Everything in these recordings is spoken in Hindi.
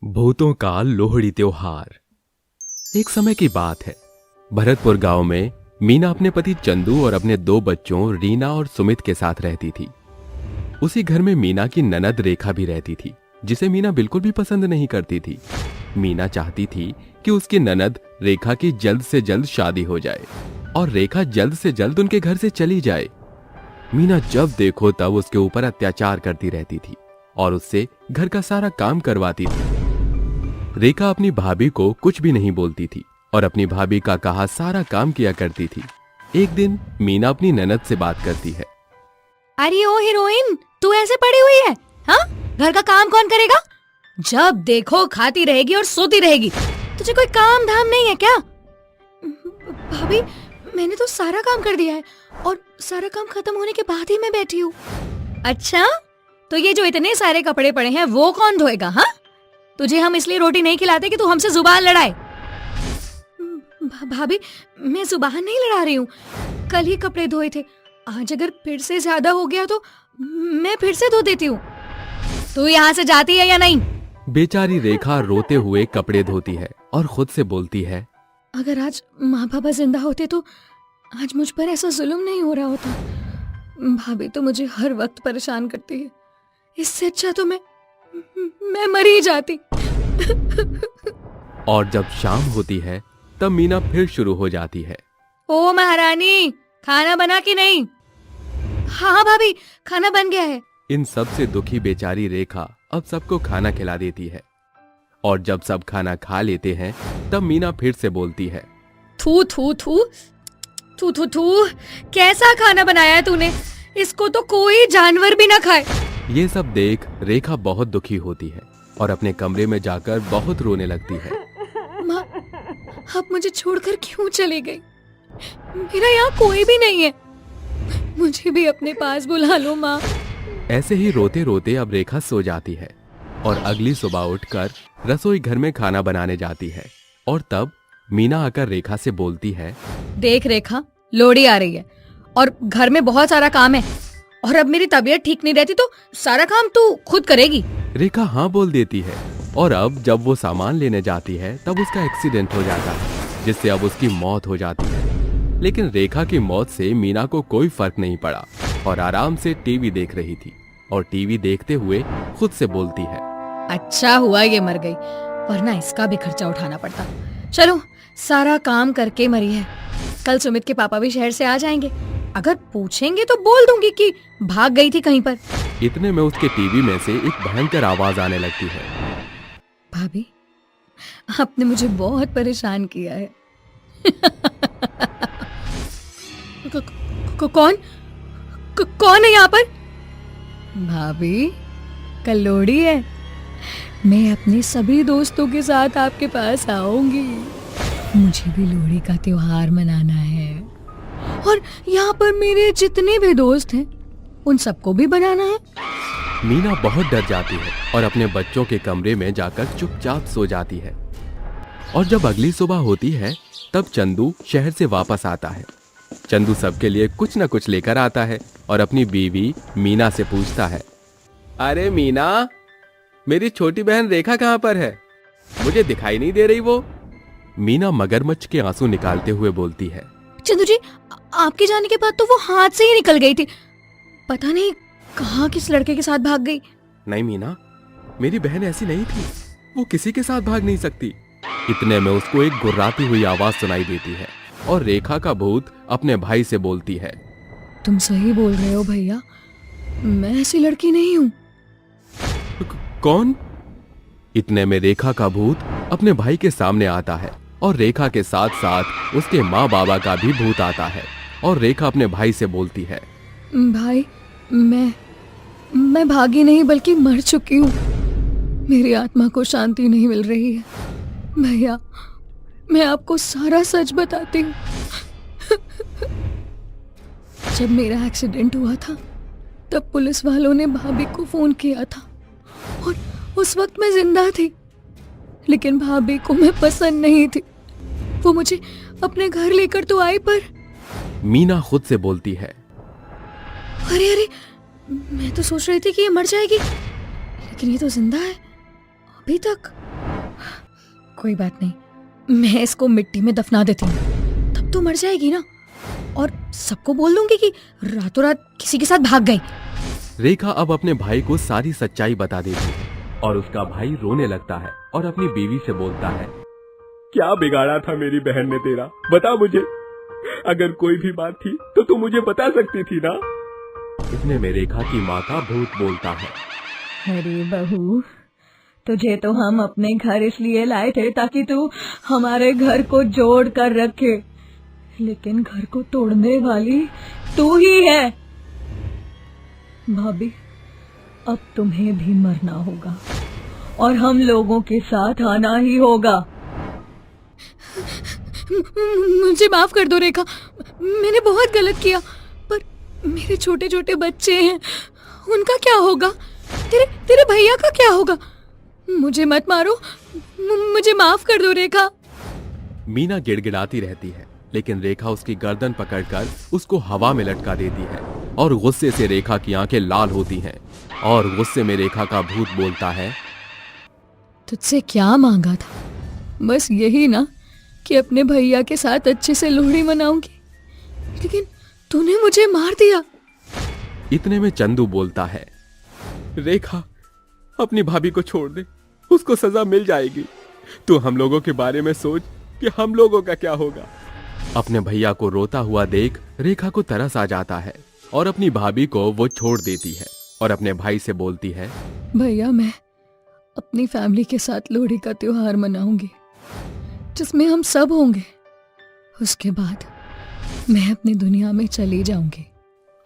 भूतों का लोहड़ी त्योहार। एक समय की बात है। भरतपुर गांव में मीना अपने पति चंदू और अपने दो बच्चों रीना और सुमित के साथ रहती थी। उसी घर में मीना की ननद रेखा भी रहती थी, जिसे मीना बिल्कुल भी पसंद नहीं करती थी। मीना चाहती थी कि उसकी ननद रेखा की जल्द से जल्द शादी हो जाए और रेखा जल्द से जल्द उनके घर से चली जाए। मीना जब देखो तब उसके ऊपर अत्याचार करती रहती थी और उससे घर का सारा काम करवाती थी। रेखा अपनी भाभी को कुछ भी नहीं बोलती थी और अपनी भाभी का कहा सारा काम किया करती थी। एक दिन मीना अपनी ननद से बात करती है। अरे ओ हीरोइन, तू ऐसे पड़ी हुई है? हाँ, घर का काम कौन करेगा? जब देखो खाती रहेगी और सोती रहेगी। तुझे कोई काम धाम नहीं है क्या? भाभी, मैंने तो सारा काम कर दिया है और सारा काम खत्म होने के बाद ही मैं बैठी हूँ। अच्छा, तो ये जो इतने सारे कपड़े पड़े हैं वो कौन धोएगा? हाँ, तुझे हम इसलिए रोटी नहीं खिलाते कि तू हमसे जुबान लड़ाए। भाभी, मैं जुबान नहीं लड़ा रही हूँ। कल ही कपड़े धोए थे, आज अगर फिर से ज्यादा हो गया तो मैं फिर से धो देती हूँ। तू यहाँ से जाती है या नहीं? बेचारी रेखा रोते हुए कपड़े धोती है और खुद से बोलती है, अगर आज माँ बाबा जिंदा होते तो आज मुझ पर ऐसा जुल्म नहीं हो रहा होता। भाभी तो मुझे हर वक्त परेशान करती है, इससे अच्छा तो मैं मर ही जाती। और जब शाम होती है तब मीना फिर शुरू हो जाती है। ओ महारानी, खाना बना कि नहीं? हाँ भाभी, खाना बन गया है। इन सब से दुखी बेचारी रेखा अब सबको खाना खिला देती है और जब सब खाना खा लेते हैं तब मीना फिर से बोलती है, थू थू थू थू थू थू, कैसा खाना बनाया है तूने? इसको तो कोई जानवर भी ना खाए। ये सब देख रेखा बहुत दुखी होती है और अपने कमरे में जाकर बहुत रोने लगती है। माँ, आप मुझे छोड़कर क्यों चली गई? मेरा यहाँ कोई भी नहीं है, मुझे भी अपने पास बुला लो माँ। ऐसे ही रोते रोते अब रेखा सो जाती है और अगली सुबह उठकर रसोई घर में खाना बनाने जाती है और तब मीना आकर रेखा से बोलती है, देख रेखा, लोहड़ी आ रही है और घर में बहुत सारा काम है और अब मेरी तबीयत ठीक नहीं रहती तो सारा काम तू खुद करेगी। रेखा हाँ बोल देती है और अब जब वो सामान लेने जाती है तब उसका एक्सीडेंट हो जाता है, जिससे अब उसकी मौत हो जाती है। लेकिन रेखा की मौत से मीना को कोई फर्क नहीं पड़ा और आराम से टीवी देख रही थी और टीवी देखते हुए खुद से बोलती है, अच्छा हुआ ये मर गई, वरना इसका भी खर्चा उठाना पड़ता। चलो, सारा काम करके मरी है। कल सुमित के पापा भी शहर से आ जाएंगे, अगर पूछेंगे तो बोल दूंगी कि भाग गई थी कहीं पर। इतने में उसके टीवी में से एक भयंकर आवाज आने लगती है। भाभी, आपने मुझे बहुत परेशान किया है। कौन कौन है यहाँ पर? भाभी, कल लोहड़ी है, मैं अपने सभी दोस्तों के साथ आपके पास आऊंगी। मुझे भी लोहड़ी का त्योहार मनाना है और यहाँ पर मेरे जितने भी दोस्त हैं उन सबको भी बनाना है। मीना बहुत डर जाती है और अपने बच्चों के कमरे में जाकर चुपचाप सो जाती है। और जब अगली सुबह होती है तब चंदू शहर से वापस आता है। चंदू सबके लिए कुछ न कुछ लेकर आता है और अपनी बीवी मीना से पूछता है, अरे मीना, मेरी छोटी बहन रेखा कहाँ पर है? मुझे दिखाई नहीं दे रही वो। मीना मगरमच्छ के आंसू निकालते हुए बोलती है, चंदू जी, आपके जाने के बाद तो वो हाथ से ही निकल गई थी, पता नहीं कहाँ किस लड़के के साथ भाग गई। नहीं मीना, मेरी बहन ऐसी नहीं थी, वो किसी के साथ भाग नहीं सकती। इतने में उसको एक गुर्राती हुई आवाज सुनाई देती है और रेखा का भूत अपने भाई से बोलती है, तुम सही बोल रहे हो भैया, मैं ऐसी लड़की नहीं हूँ। कौन? इतने में रेखा का भूत अपने भाई के सामने आता है और रेखा के साथ साथ उसके माँ बाबा का भी भूत आता है और रेखा अपने भाई से बोलती है, भाई, मैं भागी नहीं बल्कि मर चुकी हूँ। मेरी आत्मा को शांति नहीं मिल रही है। भैया, मैं आपको सारा सच बताती हूँ। जब मेरा एक्सीडेंट हुआ था तब पुलिस वालों ने भाभी को फोन किया था और उस वक्त मैं जिंदा थी, लेकिन भाभी को मैं पसंद नहीं थी। वो मुझे अपने घर लेकर तो आई पर। मीना खुद से बोलती है, अरे अरे, मैं तो सोच रही थी कि ये मर जाएगी, लेकिन ये तो जिंदा है अभी तक। कोई बात नहीं, मैं इसको मिट्टी में दफना देती हूँ, तब तो मर जाएगी ना। और सबको बोल दूंगी कि रातों रात किसी के साथ भाग गई। रेखा अब अपने भाई को सारी सच्चाई बता देती है और उसका भाई रोने लगता है और अपनी बीवी से बोलता है, क्या बिगाड़ा था मेरी बहन ने तेरा, बता मुझे। अगर कोई भी बात थी तो तू मुझे बता सकती थी ना। इतने में रेखा की माँ का भूत बोलता है, अरे बहू, तुझे तो हम अपने घर इसलिए लाए थे ताकि तू हमारे घर को जोड़ कर रखे, लेकिन घर को तोड़ने वाली तू ही है। भाभी, अब तुम्हें भी मरना होगा और हम लोगों के साथ आना ही होगा। मुझे माफ कर दो रेखा, मैंने बहुत गलत किया, पर मेरे छोटे छोटे बच्चे हैं, उनका क्या होगा? तेरे भैया का क्या होगा? मुझे मत मारो, मुझे माफ कर दो रेखा। मीना गिड़गिड़ाती रहती है, लेकिन रेखा उसकी गर्दन पकड़कर उसको हवा में लटका देती है और गुस्से से रेखा की आंखें लाल होती हैं और गुस्से में रेखा का भूत बोलता है, तुझसे क्या मांगा था? बस यही ना कि अपने भैया के साथ अच्छे से लोहड़ी मनाऊंगी, लेकिन तूने मुझे मार दिया। इतने में चंदू बोलता है, रेखा अपनी भाभी को छोड़ दे, उसको सजा मिल जाएगी। तू हम लोगों के बारे में सोच कि हम लोगों का क्या होगा। अपने भैया को रोता हुआ देख रेखा को तरस आ जाता है और अपनी भाभी को वो छोड़ देती है और अपने भाई से बोलती है, भैया मैं अपनी फैमिली के साथ लोहड़ी का त्योहार मनाऊंगी, जिसमें हम सब होंगे। उसके बाद मैं अपनी दुनिया में चली जाऊंगी।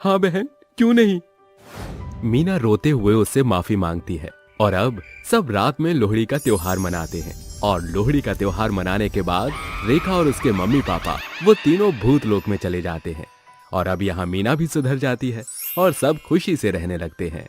हाँ बहन, क्यों नहीं। मीना रोते हुए उससे माफी मांगती है और अब सब रात में लोहड़ी का त्योहार मनाते हैं। और लोहड़ी का त्योहार मनाने के बाद रेखा और उसके मम्मी पापा वो तीनों भूत लोक में चले जाते हैं और अब यहाँ मीना भी सुधर जाती है और सब खुशी से रहने लगते हैं।